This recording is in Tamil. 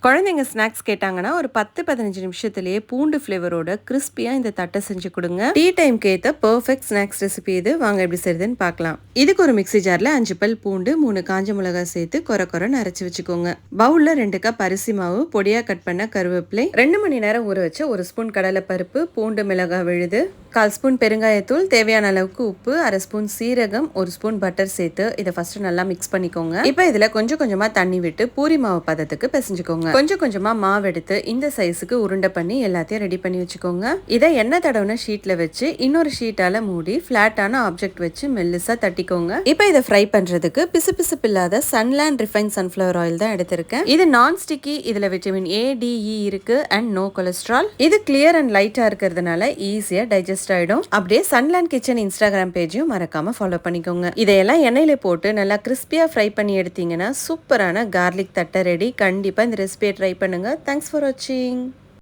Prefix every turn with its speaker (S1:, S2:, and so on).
S1: குழந்தைங்க ஸ்நாக்ஸ் கேட்டாங்கன்னா ஒரு 10-15 நிமிஷத்திலேயே பூண்டு ஃப்ளேவரோட கிறிஸ்பியா இந்த தட்டை செஞ்சு கொடுங்க. டீ டைம்க்கு ஏத்த பெர்ஃபெக்ட் ஸ்நாக்ஸ் ரெசிபி இது. வாங்க எப்படி செய்யுதுன்னு பார்க்கலாம். இதுக்கு ஒரு மிக்ஸி ஜார்ல 5 பல் பூண்டு, 3 காஞ்ச மிளகாய் சேர்த்து கொரன்னு அரைச்சு வச்சுக்கோங்க. பவுல்ல 2 கப் அரிசி மாவு, பொடியா கட் பண்ண கருவேப்பிலை, 2 மணி நேரம் ஊற வச்சு 1 ஸ்பூன் கடலை பருப்பு, பூண்டு மிளகாய் விழுது, 1/4 ஸ்பூன் பெருங்காயத்தூள், தேவையான அளவுக்கு உப்பு, 1/2 ஸ்பூன் சீரகம், 1 ஸ்பூன் பட்டர் சேர்த்து இதை ஃபர்ஸ்ட் நல்லா மிக்ஸ் பண்ணிக்கோங்க. இப்போ இதுல கொஞ்சம் கொஞ்சமா தண்ணி விட்டு பூரி மாவு பதத்துக்கு பிசைஞ்சுக்கோங்க. கொஞ்சம் கொஞ்சமா மாவு எடுத்து இந்த சைஸுக்கு உருண்டை பண்ணி எல்லாத்தையும் ரெடி பண்ணி வச்சுக்கோங்க. இதை எண்ணெய் தடவுன ஷீட்ல வச்சு இன்னொரு ஷீட்டால மூடி பிளாட்டான ஆப்ஜெக்ட் வச்சு மெல்லிசா தட்டிக்கோங்க. இப்போ இதை ஃப்ரை பண்றதுக்கு பிசுபிசுப்பு இல்லாத சன்லேண்ட் ரிஃபைன் சன்ஃபிளவர் ஆயில் தான் எடுத்திருக்கேன். இது நான் ஸ்டிக்கி, இதுல விட்டமின் A, D, E இருக்கு அண்ட் நோ கொலஸ்ட்ரால். இது கிளியர் அண்ட் லைட்டா இருக்கிறதுனால ஈஸியா டைஜஸ்ட் ஆயிடும். அப்படியே சன்லேண்ட் கிச்சன் இன்ஸ்டாகிராம் பேஜையும் மறக்காம ஃபாலோ பண்ணிக்கோங்க. இதையெல்லாம் எண்ணெயில போட்டு நல்லா கிறிஸ்பியா ஃப்ரை பண்ணி எடுத்தீங்கன்னா சூப்பரான கார்லிக் தட்டை ரெடி. கண்டிப்பா இந்த ரெசிபியை ட்ரை பண்ணுங்க. தேங்க்ஸ் ஃபார் வாட்சிங்.